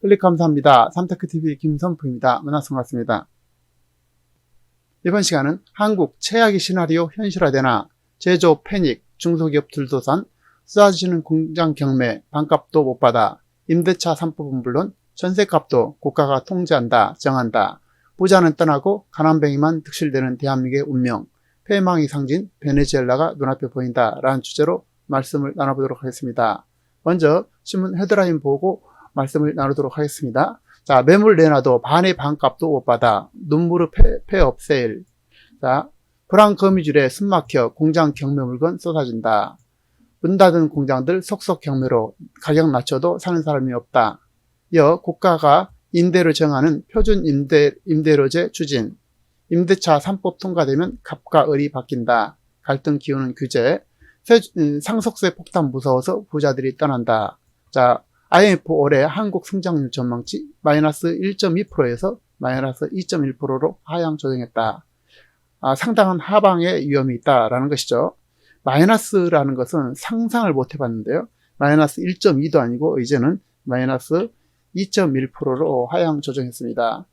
클릭 감사합니다. 삼테크TV 김선프입니다. 만나서 반갑습니다. 이번 시간은 한국 최악의 시나리오 현실화되나, 제조 패닉, 중소기업 들도산, 쏟아지는 공장 경매, 반값도 못 받아, 임대차 3법은 물론 전세값도 국가가 통제한다, 정한다, 부자는 떠나고 가난뱅이만 득실되는 대한민국의 운명, 패망의 상징 베네수엘라가 눈앞에 보인다 라는 주제로 말씀을 나눠보도록 하겠습니다. 먼저 신문 헤드라인 보고 말씀을 나누도록 하겠습니다. 자, 매물 내놔도 반의 반값도 못 받아, 눈물의 폐업 세일. 자, 불황 거미줄에 숨막혀 공장 경매 물건 쏟아진다. 문 닫은 공장들 속속 경매로 가격 낮춰도 사는 사람이 없다. 이어 국가가 임대료 정하는 표준 임대료제 추진. 임대차 3법 통과되면 갑과 을이 바뀐다. 갈등 기우는 규제. 상속세 폭탄 무서워서 부자들이 떠난다. 자, IMF 올해 한국 성장률 전망치 마이너스 1.2%에서 마이너스 2.1%로 하향 조정했다. 상당한 하방의 위험이 있다라는 것이죠. 마이너스라는 것은 상상을 못 해봤는데요. 마이너스 1.2도 아니고 이제는 마이너스 2.1%로 하향 조정했습니다.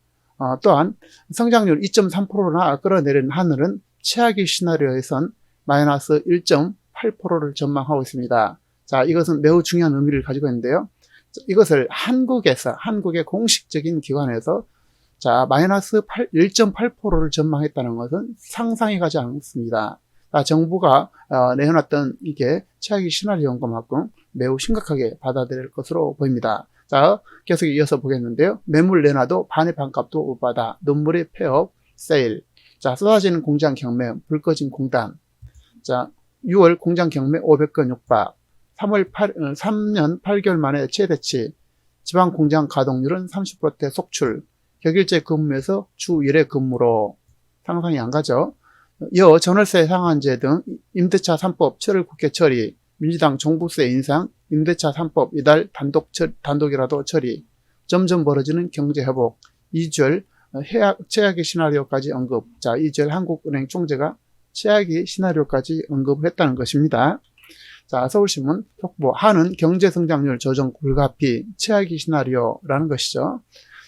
또한 성장률 2.3%나 끌어내린 하늘은 최악의 시나리오에선 마이너스 1.8%를 전망하고 있습니다. 자, 이것은 매우 중요한 의미를 가지고 있는데요. 이것을 한국의 공식적인 기관에서 자, 마이너스 1.8%를 전망했다는 것은 상상이 가지 않습니다. 자, 정부가 내어놨던 이게 최악의 시나리오인 것만큼 매우 심각하게 받아들일 것으로 보입니다. 자, 계속 이어서 보겠는데요. 매물 내놔도 반의 반값도 못 받아, 눈물의 폐업, 세일. 자, 쏟아지는 공장 경매, 불 꺼진 공단. 자, 6월 공장 경매 500건 육박. 3년 8개월 만에 최대치. 지방 공장 가동률은 30%대 속출. 격일제 근무에서 주 1회 근무로. 상상이 안 가죠. 이어 전월세 상한제 등 임대차 3법 7월 국회 처리. 민주당 종부세 인상, 임대차 3법 이달 단독이라도 처리. 점점 벌어지는 경제회복. 이주열 최악의 시나리오까지 언급. 자, 이주열 한국은행 총재가 최악의 시나리오까지 언급했다는 것입니다. 자, 서울신문 속보 한은 경제성장률 조정 불가피, 최악의 시나리오라는 것이죠.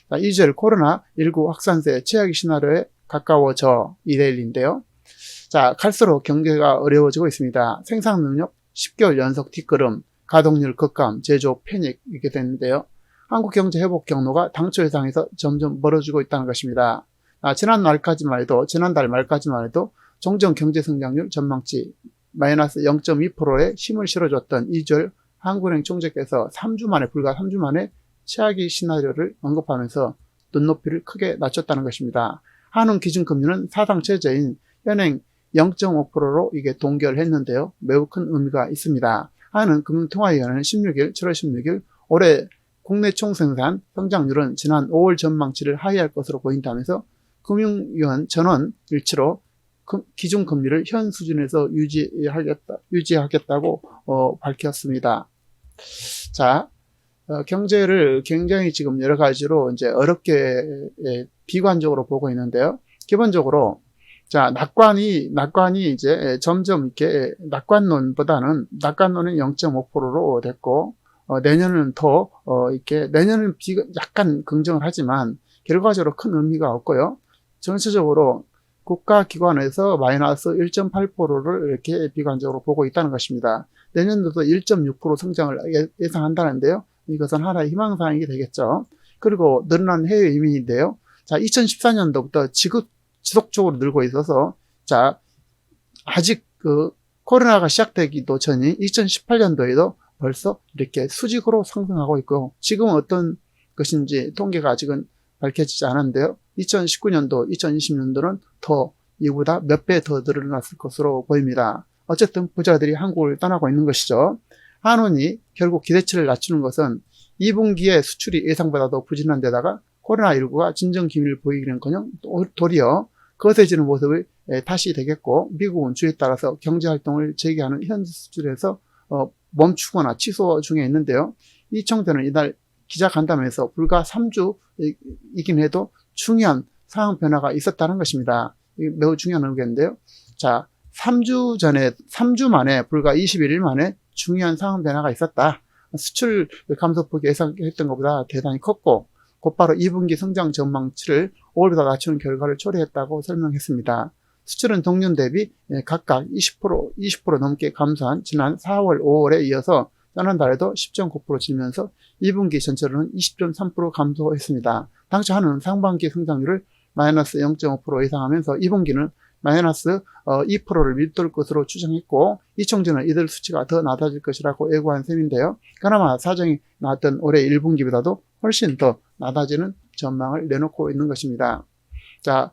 자, 이주열 코로나19 확산세 최악의 시나리오에 가까워져. 이데일리인데요. 자, 갈수록 경제가 어려워지고 있습니다. 생산능력 10개월 연속 뒷걸음, 가동률 급감, 제조 패닉 이렇게 됐는데요. 한국 경제 회복 경로가 당초 예상에서 점점 멀어지고 있다는 것입니다. 지난달 말까지만 해도 종전 경제 성장률 전망치 마이너스 0.2%에 힘을 실어줬던 이주열 한국은행 총재께서 불과 3주 만에 최악의 시나리오를 언급하면서 눈높이를 크게 낮췄다는 것입니다. 한은 기준금리는 사상 최저인 현행 0.5%로 이게 동결했는데요. 매우 큰 의미가 있습니다. 한은 금융통화위원회는 7월 16일 올해 국내 총생산 성장률은 지난 5월 전망치를 하회할 것으로 보인다면서 금융위원 전원 일치로 기준금리를 현 수준에서 유지하겠다고 밝혔습니다. 자, 경제를 굉장히 지금 여러 가지로 이제 어렵게 비관적으로 보고 있는데요. 기본적으로 자, 낙관이 이제 점점 이렇게 낙관론은 0.5%로 됐고, 내년은 내년은 약간 긍정을 하지만 결과적으로 큰 의미가 없고요. 전체적으로 국가기관에서 마이너스 1.8%를 이렇게 비관적으로 보고 있다는 것입니다. 내년도도 1.6% 성장을 예상한다는데요. 이것은 하나의 희망사항이 되겠죠. 그리고 늘어난 해외 이민인데요. 자, 2014년도부터 지속적으로 늘고 있어서, 자, 아직 코로나가 시작되기도 전인 2018년도에도 벌써 이렇게 수직으로 상승하고 있고, 지금은 어떤 것인지 통계가 아직은 밝혀지지 않았는데요. 2019년도, 2020년도는 이보다 몇 배 더 늘어났을 것으로 보입니다. 어쨌든 부자들이 한국을 떠나고 있는 것이죠. 한원이 결국 기대치를 낮추는 것은 2분기에 수출이 예상보다도 부진한 데다가 코로나19가 진정 기미를 보이기는커녕 도리어 거세지는 모습이 다시 되겠고, 미국은 주에 따라서 경제활동을 재개하는 현지 수준에서 멈추거나 취소 중에 있는데요. 이 총재는 이날 기자간담회에서 불과 3주이긴 해도 중요한 상황 변화가 있었다는 것입니다. 매우 중요한 의견인데요. 자, 3주 만에 불과 21일 만에 중요한 상황 변화가 있었다. 수출 감소폭이 예상했던 것보다 대단히 컸고 곧바로 2분기 성장 전망치를 5월보다 낮추는 결과를 초래했다고 설명했습니다. 수출은 동년 대비 각각 20% 넘게 감소한 지난 4월, 5월에 이어서 지난달에도 10.9% 줄면서 2분기 전체로는 20.3% 감소했습니다. 당초 한은 상반기 성장률을 마이너스 0.5% 예상하면서 2분기는 마이너스 2%를 밑돌 것으로 추정했고 이총재는 이들 수치가 더 낮아질 것이라고 예고한 셈인데요. 그나마 사정이 나왔던 올해 1분기보다도 훨씬 더 낮아지는 전망을 내놓고 있는 것입니다. 자,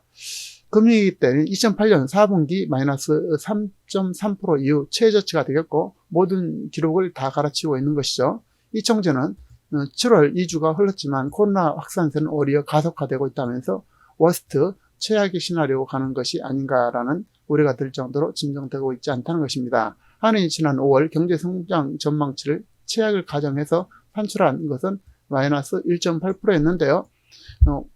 금리위기 때는 2008년 4분기 마이너스 3.3% 이후 최저치가 되겠고 모든 기록을 다 갈아치우고 있는 것이죠. 이총재는 7월 2주가 흘렀지만 코로나 확산세는 오히려 가속화되고 있다면서 워스트 최악의 시나리오로 가는 것이 아닌가라는 우려가 들 정도로 진정되고 있지 않다는 것입니다. 한은이 지난 5월 경제성장 전망치를 최악을 가정해서 산출한 것은 마이너스 1.8%였는데요.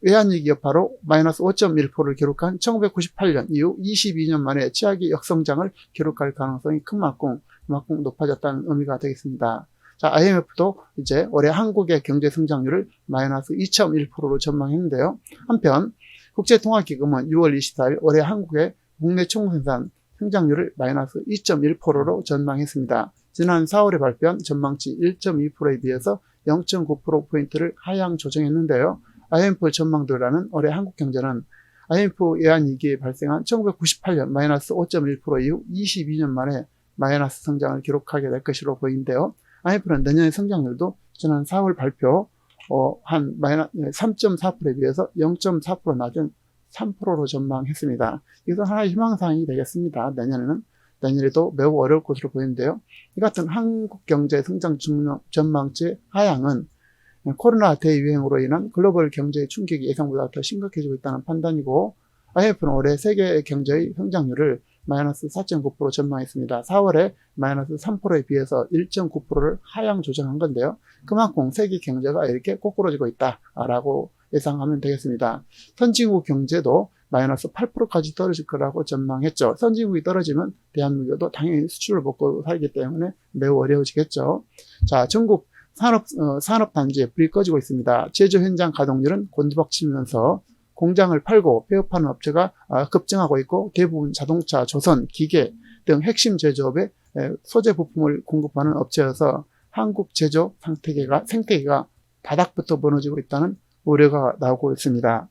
외환위기 여파로 마이너스 5.1%를 기록한 1998년 이후 22년 만에 최악의 역성장을 기록할 가능성이 그만큼 높아졌다는 의미가 되겠습니다. 자, IMF도 이제 올해 한국의 경제 성장률을 마이너스 2.1%로 전망했는데요. 한편 국제통화기금은 6월 24일 올해 한국의 국내 총생산 성장률을 마이너스 2.1%로 전망했습니다. 지난 4월에 발표한 전망치 1.2%에 비해서 0.9%포인트를 하향 조정했는데요. IMF 전망대로라는 올해 한국 경제는 IMF 외환위기에 발생한 1998년 마이너스 5.1% 이후 22년 만에 마이너스 성장을 기록하게 될 것으로 보이는데요. IMF는 내년의 성장률도 지난 4월 발표 한 3.4%에 비해서 0.4% 낮은 3%로 전망했습니다. 이것은 하나의 희망사항이 되겠습니다. 내년에도 매우 어려울 것으로 보이는데요. 이 같은 한국 경제 성장 전망치 하향은 코로나 대유행으로 인한 글로벌 경제의 충격이 예상보다 더 심각해지고 있다는 판단이고 IMF는 올해 세계 경제의 성장률을 마이너스 4.9% 전망했습니다. 4월에 마이너스 3%에 비해서 1.9%를 하향 조정한 건데요. 그만큼 세계 경제가 이렇게 꼬꾸라지고 있다라고 예상하면 되겠습니다. 선진국 경제도 마이너스 8%까지 떨어질 거라고 전망했죠. 선진국이 떨어지면 대한민국도 당연히 수출을 먹고 살기 때문에 매우 어려워지겠죠. 자, 전국 산업단지에 불이 꺼지고 있습니다. 제조 현장 가동률은 곤두박치면서 공장을 팔고 폐업하는 업체가 급증하고 있고 대부분 자동차, 조선, 기계 등 핵심 제조업에 소재 부품을 공급하는 업체여서 한국 제조 생태계가 바닥부터 무너지고 있다는 우려가 나오고 있습니다.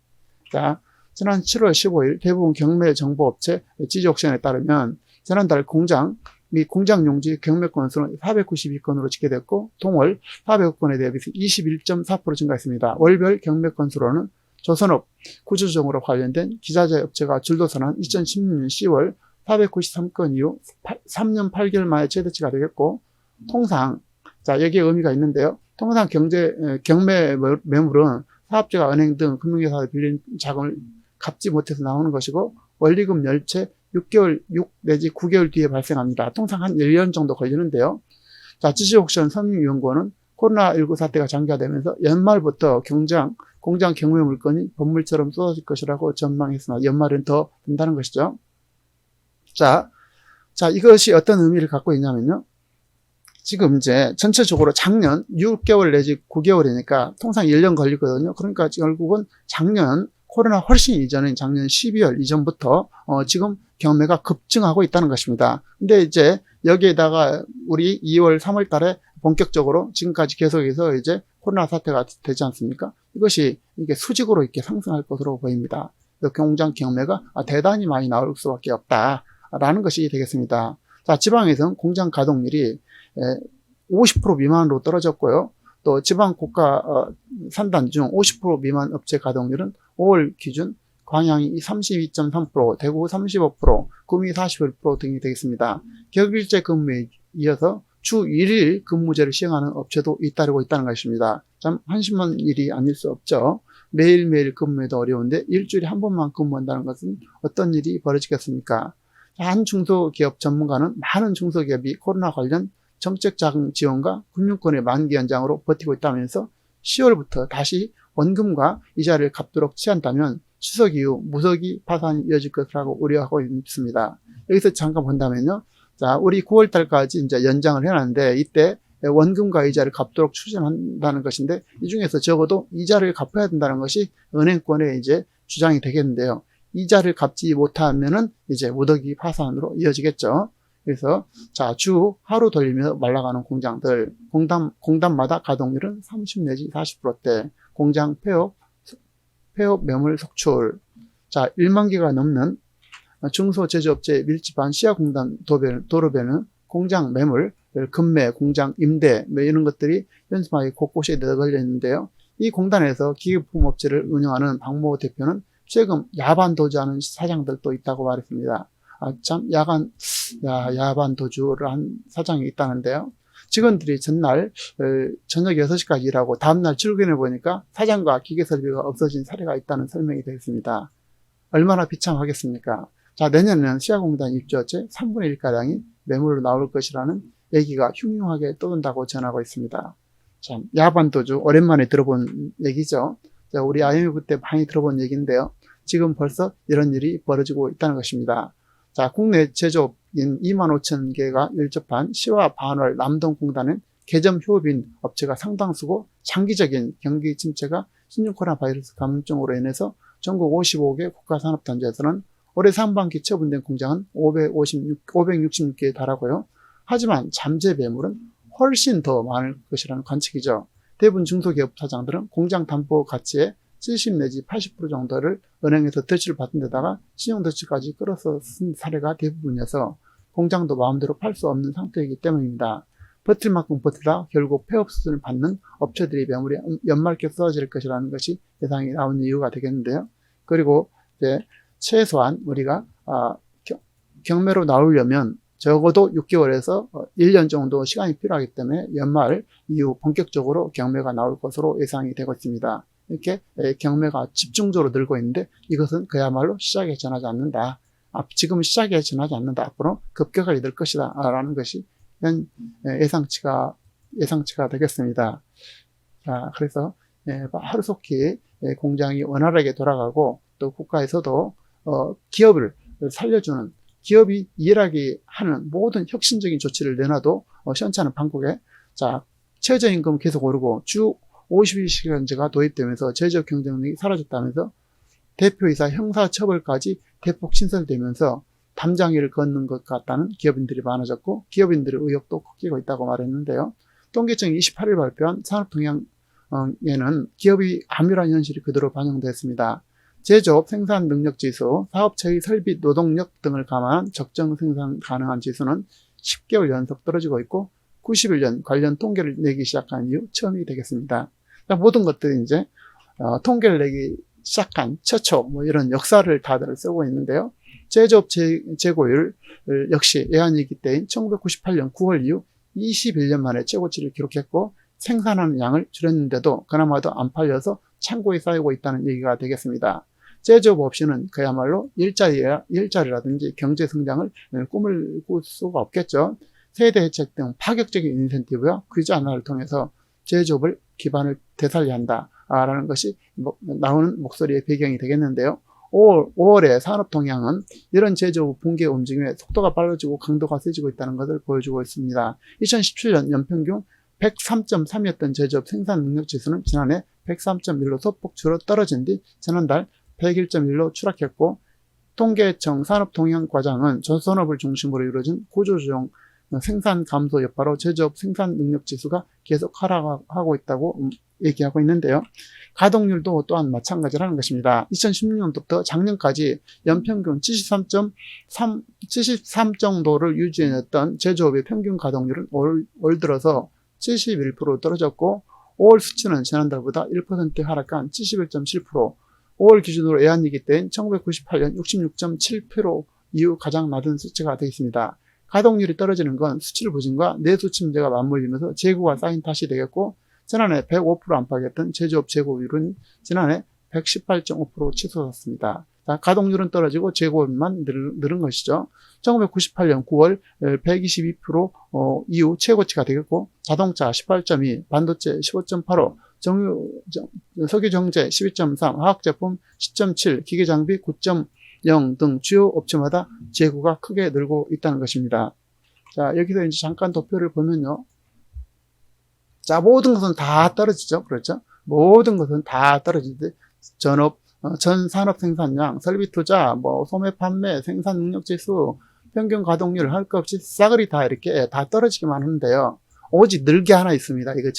자, 지난 7월 15일 대부분 경매 정보업체 지지옥션에 따르면 지난달 공장 및 공장 용지 경매 건수는 492건으로 집계됐고 동월 400건에 대비해서 21.4% 증가했습니다. 월별 경매 건수로는 조선업 구조조정으로 관련된 기자재 업체가 줄도선한 2016년 10월 493건 이후 3년 8개월 만에 최대치가 되겠고 통상 자 여기에 의미가 있는데요. 통상 경매 매물은 사업자가 은행 등 금융회사에 빌린 자금을 갚지 못해서 나오는 것이고 원리금 열채 6 내지 9개월 뒤에 발생합니다. 통상 한 1년 정도 걸리는데요. 자, 지지옥션 선임연구원은 코로나19 사태가 장기화되면서 연말부터 공장 경매 물건이 번물처럼 쏟아질 것이라고 전망했으나 연말은 더 된다는 것이죠. 자, 이것이 어떤 의미를 갖고 있냐면요. 지금 이제 전체적으로 작년 6개월 내지 9개월이니까 통상 1년 걸리거든요. 그러니까 결국은 작년 코로나 훨씬 이전인 작년 12월 이전부터 지금 경매가 급증하고 있다는 것입니다. 근데 이제 여기에다가 우리 2월, 3월 달에 본격적으로 지금까지 계속해서 이제 코로나 사태가 되지 않습니까? 이것이 이게 수직으로 이렇게 상승할 것으로 보입니다. 공장 경매가 대단히 많이 나올 수밖에 없다라는 것이 되겠습니다. 자, 지방에서는 공장 가동률이 50% 미만으로 떨어졌고요. 또 지방 고가 산단 중 50% 미만 업체 가동률은 5월 기준 광양이 32.3%, 대구 35%, 구미 41% 등이 되겠습니다. 격일제 근무에 이어서 주 1일 근무제를 시행하는 업체도 잇따르고 있다는 것입니다. 참 한심한 일이 아닐 수 없죠. 매일매일 근무해도 어려운데 일주일에 한 번만 근무한다는 것은 어떤 일이 벌어지겠습니까? 한 중소기업 전문가는 많은 중소기업이 코로나 관련 정책 자금 지원과 금융권의 만기 연장으로 버티고 있다면서 10월부터 다시 원금과 이자를 갚도록 취한다면 추석 이후 무더기 파산이 이어질 것이라고 우려하고 있습니다. 여기서 잠깐 본다면요. 자, 우리 9월 달까지 이제 연장을 해놨는데 이때 원금과 이자를 갚도록 추진한다는 것인데, 이 중에서 적어도 이자를 갚아야 된다는 것이 은행권의 이제 주장이 되겠는데요. 이자를 갚지 못하면은 이제 무더기 파산으로 이어지겠죠. 그래서 자, 주 하루 돌리며 말라가는 공장들, 공단마다 가동률은 30 내지 40%대, 공장 폐업 매물 속출. 자, 1만 개가 넘는 중소제조업체 밀집한 시야공단 도로변은 공장 매물, 금매, 공장 임대 이런 것들이 연수막이 곳곳에 내걸려 있는데요. 이 공단에서 기계부품업체를 운영하는 박모 대표는 최근 야반 도주하는 사장들도 있다고 말했습니다. 참 야반 도주를 한 사장이 있다는데요. 직원들이 전날 저녁 6시까지 일하고 다음날 출근해 보니까 사장과 기계설비가 없어진 사례가 있다는 설명이 되어 있습니다. 얼마나 비참하겠습니까? 자, 내년에는 시야공단 입주업체 3분의 1가량이 매물로 나올 것이라는 얘기가 흉흉하게 떠돈다고 전하고 있습니다. 참, 야반도주 오랜만에 들어본 얘기죠. 자, 우리 IMF 때 많이 들어본 얘기인데요. 지금 벌써 이런 일이 벌어지고 있다는 것입니다. 자, 국내 제조업인 25,000개가 일접한 시와 반월 남동공단은 개점 휴업인 업체가 상당수고 장기적인 경기 침체가 신종 코로나 바이러스 감염증으로 인해서 전국 55개 국가산업단지에서는 올해 상반기 처분된 공장은 566개에 달하고요. 하지만 잠재 매물은 훨씬 더 많을 것이라는 관측이죠. 대부분 중소기업 사장들은 공장 담보 가치의 70 내지 80% 정도를 은행에서 대출을 받은 데다가 신용대출까지 끌어서 쓴 사례가 대부분이어서 공장도 마음대로 팔 수 없는 상태이기 때문입니다. 버틸 만큼 버티다 결국 폐업 수준을 받는 업체들이 매물이 연말께 쏟아질 것이라는 것이 예상이 나오는 이유가 되겠는데요. 그리고 이제 최소한 우리가 경매로 나오려면 적어도 6개월에서 1년 정도 시간이 필요하기 때문에 연말 이후 본격적으로 경매가 나올 것으로 예상이 되고 있습니다. 이렇게 경매가 집중적으로 늘고 있는데 이것은 그야말로 시작에 지나지 않는다. 지금 시작에 지나지 않는다. 앞으로 급격하게 늘 것이다. 라는 것이 현 예상치가 되겠습니다. 자, 그래서 하루속히 공장이 원활하게 돌아가고 또 국가에서도 기업을 살려주는, 기업이 일하게 하는 모든 혁신적인 조치를 내놔도 시원찮은 방법에, 자, 최저임금 계속 오르고 주 52시간제가 도입되면서 제조업 경쟁력이 사라졌다면서 대표이사 형사처벌까지 대폭 신설되면서 담장이를 걷는 것 같다는 기업인들이 많아졌고 기업인들의 의욕도 꺾이고 있다고 말했는데요. 통계청이 28일 발표한 산업동향에는 기업이 암울한 현실이 그대로 반영됐습니다. 제조업 생산 능력 지수, 사업체의 설비 노동력 등을 감안한 적정 생산 가능한 지수는 10개월 연속 떨어지고 있고 91년 관련 통계를 내기 시작한 이후 처음이 되겠습니다. 모든 것들이 이제 통계를 내기 시작한 최초 이런 역사를 다들 쓰고 있는데요. 제조업 재고율 역시 애한위기 때인 1998년 9월 이후 21년 만에 최고치를 기록했고 생산하는 양을 줄였는데도 그나마도 안 팔려서 창고에 쌓이고 있다는 얘기가 되겠습니다. 제조업 없이는 그야말로 일자리라든지 경제 성장을 꿈을 꿀 수가 없겠죠. 세대 혜택 등 파격적인 인센티브와 규제 완화를 통해서 제조업을 기반을 되살려야 한다라는 것이 나오는 목소리의 배경이 되겠는데요. 5월의 산업동향은 이런 제조업 붕괴 움직임에 속도가 빨라지고 강도가 세지고 있다는 것을 보여주고 있습니다. 2017년 연평균 103.3이었던 제조업 생산 능력 지수는 지난해 103.1로 소폭 떨어진 뒤 지난달 101.1로 추락했고 통계청 산업동향과장은 전산업을 중심으로 이루어진 구조조정 생산 감소 여파로 제조업 생산 능력 지수가 계속 하락하고 있다고 얘기하고 있는데요. 가동률도 또한 마찬가지라는 것입니다. 2016년부터 작년까지 연평균 73 정도를 유지해냈던 제조업의 평균 가동률은 올 들어서 71% 떨어졌고 5월 수치는 지난달보다 1% 하락한 71.7%, 5월 기준으로 애한위기 때인 1998년 66.7% 이후 가장 낮은 수치가 되어 있습니다. 가동률이 떨어지는 건 수출 부진과 내수 침체가 맞물리면서 재고가 쌓인 탓이 되겠고 지난해 105% 안팎이었던 제조업 재고율은 지난해 118.5% 치솟았습니다. 가동률은 떨어지고 재고만 늘은 것이죠. 1998년 9월 122% 이후 최고치가 되겠고 자동차 18.2, 반도체 15.85, 석유정제 12.3, 화학제품 10.7, 기계장비 9.0 등 주요 업체마다 재고가 크게 늘고 있다는 것입니다. 자, 여기서 이제 잠깐 도표를 보면요. 자, 모든 것은 다 떨어지죠. 그렇죠? 모든 것은 다 떨어지는데, 전업, 전 산업 생산량, 설비 투자, 뭐, 소매 판매, 생산 능력 지수, 평균 가동률 할 것 없이 싸그리 다 이렇게 다 떨어지기만 하는데요. 오직 늘게 하나 있습니다. 이거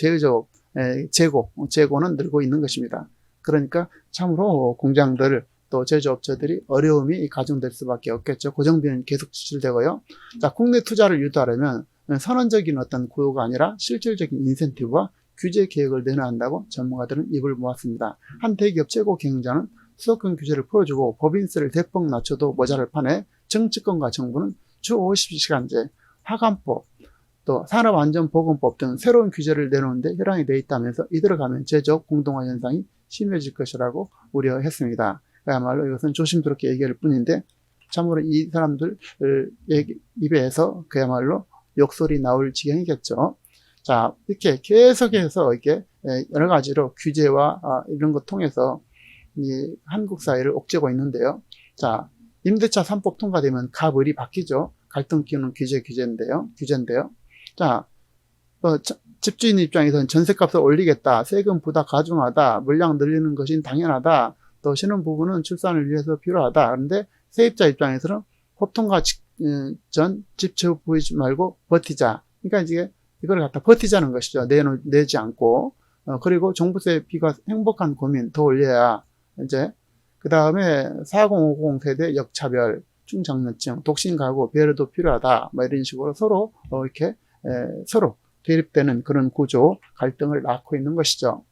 재고는 늘고 있는 것입니다. 그러니까 참으로 공장들, 또 제조업체들이 어려움이 가중될 수밖에 없겠죠. 고정비는 계속 지출되고요. 자, 국내 투자를 유도하려면 선언적인 어떤 구호가 아니라 실질적인 인센티브와 규제 계획을 내놔야 한다고 전문가들은 입을 모았습니다. 한 대기업 최고 경영자는 수도권 규제를 풀어주고 법인세를 대폭 낮춰도 모자랄 판에 정치권과 정부는 주 50시간제, 하간법, 또 산업안전보건법 등 새로운 규제를 내놓는데 혈안이 돼 있다면서 이대로 가면 제조업 공동화 현상이 심해질 것이라고 우려했습니다. 그야말로 이것은 조심스럽게 얘기할 뿐인데 참으로 이 사람들 입에서 그야말로 욕설이 나올 지경이겠죠. 자, 이렇게 계속해서 이렇게 여러 가지로 규제와 이런 것 통해서 이 한국 사회를 옥죄고 있는데요. 자, 임대차 3법 통과되면 갑을이 바뀌죠. 갈등 키우는 규제인데요. 자, 집주인 입장에서는 전셋값을 올리겠다, 세금 부담 가중하다, 물량 늘리는 것이 당연하다, 또 신혼부부는 출산을 위해서 필요하다. 그런데 세입자 입장에서는 법 통과 전 집 보이지 말고 버티자. 그러니까 이제 이걸 갖다 버티자는 것이죠. 내지 않고. 그리고 종부세 비과 행복한 고민 더 올려야 이제 그 다음에 4050 세대 역차별, 중장년층, 독신 가구 배려도 필요하다. 뭐 이런 식으로 서로 이렇게 서로 대립되는 그런 구조, 갈등을 낳고 있는 것이죠.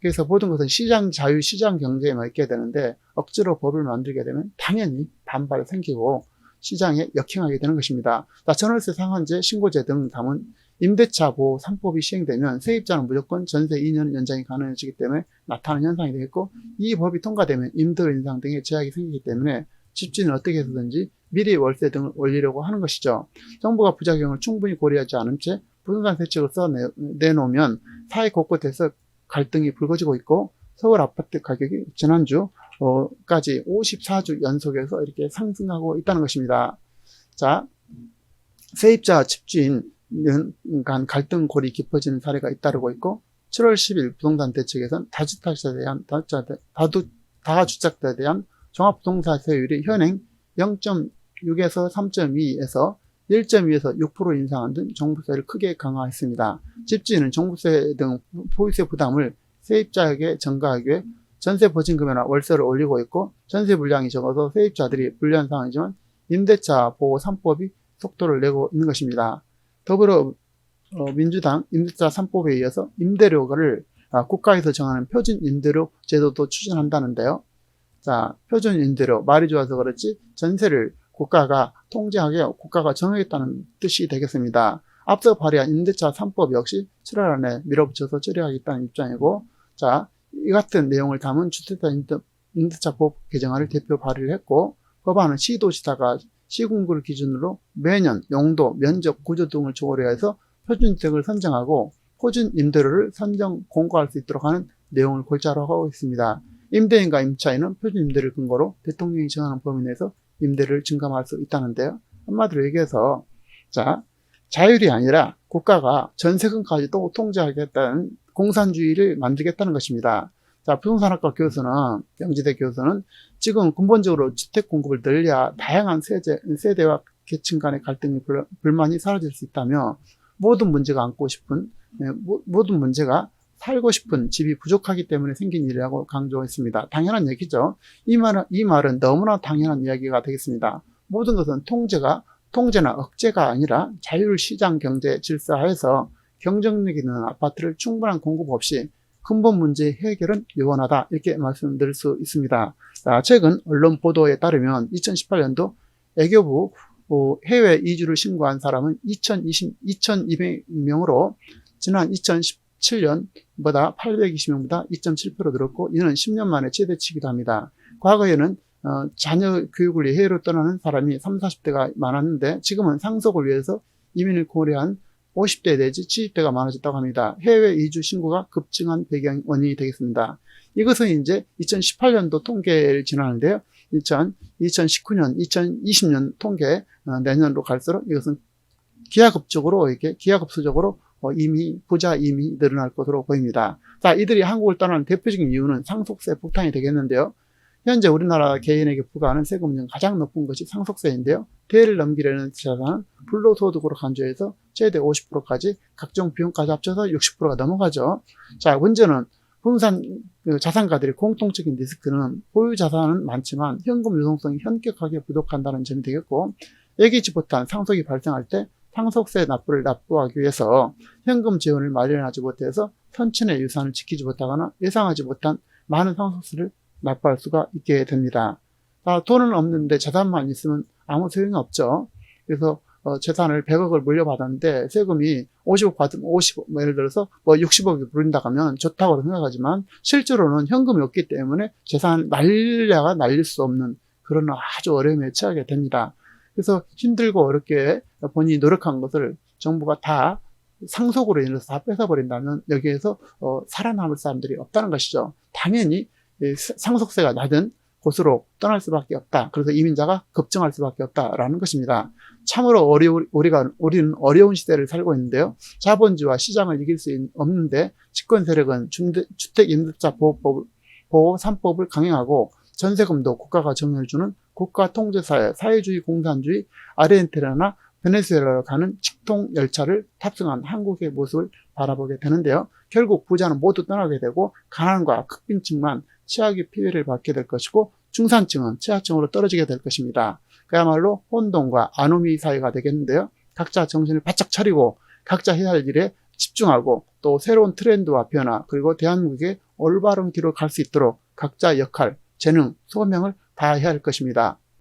그래서 모든 것은 자유 시장 경제에만 있게 되는데 억지로 법을 만들게 되면 당연히 반발이 생기고 시장에 역행하게 되는 것입니다. 전월세 상한제, 신고제 등 담은 임대차 보호 3법이 시행되면 세입자는 무조건 전세 2년 연장이 가능해지기 때문에 나타나는 현상이 되겠고, 이 법이 통과되면 임대 인상 등의 제약이 생기기 때문에 집주인은 어떻게 해서든지 미리 월세 등을 올리려고 하는 것이죠. 정부가 부작용을 충분히 고려하지 않은 채 부동산 대책을 내놓으면 사회 곳곳에서 갈등이 불거지고 있고, 서울 아파트 가격이 지난주까지 54주 연속해서 이렇게 상승하고 있다는 것입니다. 자, 세입자 집주인 간 갈등골이 깊어지는 사례가 잇따르고 있고, 7월 10일 부동산 대책에서는 다주택자에 대한 종합부동산세율이 현행 0.6에서 3.2에서 1.2에서 6% 인상한 등 종부세를 크게 강화했습니다. 집주인은 종부세 등 보유세 부담을 세입자에게 전가하기 위해 전세 보증금이나 월세를 올리고 있고, 전세 물량이 적어서 세입자들이 불리한 상황이지만 임대차 보호 3법이 속도를 내고 있는 것입니다. 더불어민주당 임대차 3법에 이어서 임대료를 국가에서 정하는 표준 임대료 제도도 추진한다는데요. 자, 표준 임대료, 말이 좋아서 그렇지 전세를 국가가 통제하게 국가가 정하겠다는 뜻이 되겠습니다. 앞서 발의한 임대차 3법 역시 7월 안에 밀어붙여서 처리하겠다는 입장이고, 자, 이 같은 내용을 담은 주택자 임대차법 개정안을 대표 발의를 했고, 법안은 시도지사가 시군구를 기준으로 매년 용도, 면적, 구조 등을 고려해서 표준주택을 선정하고 표준 임대료를 선정 공고할 수 있도록 하는 내용을 골자로 하고 있습니다. 임대인과 임차인은 표준 임대를 근거로 대통령이 정하는 범위 내에서 임대를 증감할 수 있다는데요. 한마디로 얘기해서, 자, 자율이 아니라 국가가 전세금까지 또 통제하겠다는 공산주의를 만들겠다는 것입니다. 자, 부동산학과 교수는, 영지대 교수는 지금 근본적으로 주택 공급을 늘려야 다양한 세대와 계층 간의 갈등이 불만이 사라질 수 있다며, 모든 문제가 살고 싶은 집이 부족하기 때문에 생긴 일이라고 강조했습니다. 당연한 얘기죠. 이 말은 너무나 당연한 이야기가 되겠습니다. 모든 것은 통제나 억제가 아니라 자율시장 경제 질서하에서 경쟁력 있는 아파트를 충분한 공급 없이 근본 문제의 해결은 요원하다, 이렇게 말씀드릴 수 있습니다. 자, 최근 언론 보도에 따르면 2018년도 애교부 해외 이주를 신고한 사람은 2,200명으로 지난 2017년보다 820명보다 2.7% 늘었고, 이는 10년 만에 최대치이기도 합니다. 과거에는 자녀 교육을 위해 해외로 떠나는 사람이 30, 40대가 많았는데 지금은 상속을 위해서 이민을 고려한 50대 내지 70대가 많아졌다고 합니다. 해외 이주 신고가 급증한 원인이 되겠습니다. 이것은 이제 2018년도 통계를 지나는데요. 2019년, 2020년 통계 내년으로 갈수록 이것은 기하급수적으로 부자 이민이 늘어날 것으로 보입니다. 자, 이들이 한국을 떠나는 대표적인 이유는 상속세 폭탄이 되겠는데요. 현재 우리나라 개인에게 부과하는 세금 중 가장 높은 것이 상속세인데요. 대를 넘기려는 자산은 불로소득으로 간주해서 최대 50%까지 각종 비용까지 합쳐서 60%가 넘어가죠. 자, 문제는 부동산 자산가들의 공통적인 리스크는 보유 자산은 많지만 현금 유동성이 현격하게 부족한다는 점이 되겠고, 예기치 못한 상속이 발생할 때 상속세 납부를 납부하기 위해서 현금 재원을 마련하지 못해서 선친의 유산을 지키지 못하거나 예상하지 못한 많은 상속세를 납부할 수가 있게 됩니다. 돈은 없는데 자산만 있으면 아무 소용이 없죠. 그래서 재산을 100억을 물려받았는데 세금이 50억 받으면 50억, 예를 들어서 60억이 부른다고 하면 좋다고 생각하지만 실제로는 현금이 없기 때문에 재산 날려가 날릴 수 없는 그런 아주 어려움에 처하게 됩니다. 그래서 힘들고 어렵게 본인이 노력한 것을 정부가 다 상속으로 인해서 다 뺏어버린다면 여기에서 살아남을 사람들이 없다는 것이죠. 당연히 상속세가 낮은 곳으로 떠날 수밖에 없다. 그래서 이민자가 급증할 수밖에 없다라는 것입니다. 참으로 우리는 어려운 시대를 살고 있는데요. 자본주의와 시장을 이길 수 없는데 집권 세력은 주택임대차 보호 3법을 강행하고 전세금도 국가가 정해주는 국가통제사회, 사회주의 공산주의 아르헨티나나 베네수엘라로 가는 직통열차를 탑승한 한국의 모습을 바라보게 되는데요. 결국 부자는 모두 떠나게 되고 가난과 극빈층만 최악의 피해를 받게 될 것이고 중산층은 최하층으로 떨어지게 될 것입니다. 그야말로 혼돈과 아노미 사회가 되겠는데요. 각자 정신을 바짝 차리고 각자 해야 할 일에 집중하고 또 새로운 트렌드와 변화 그리고 대한민국의 올바른 길로 갈 수 있도록 각자 역할, 재능, 소명을 다해야 할 것입니다.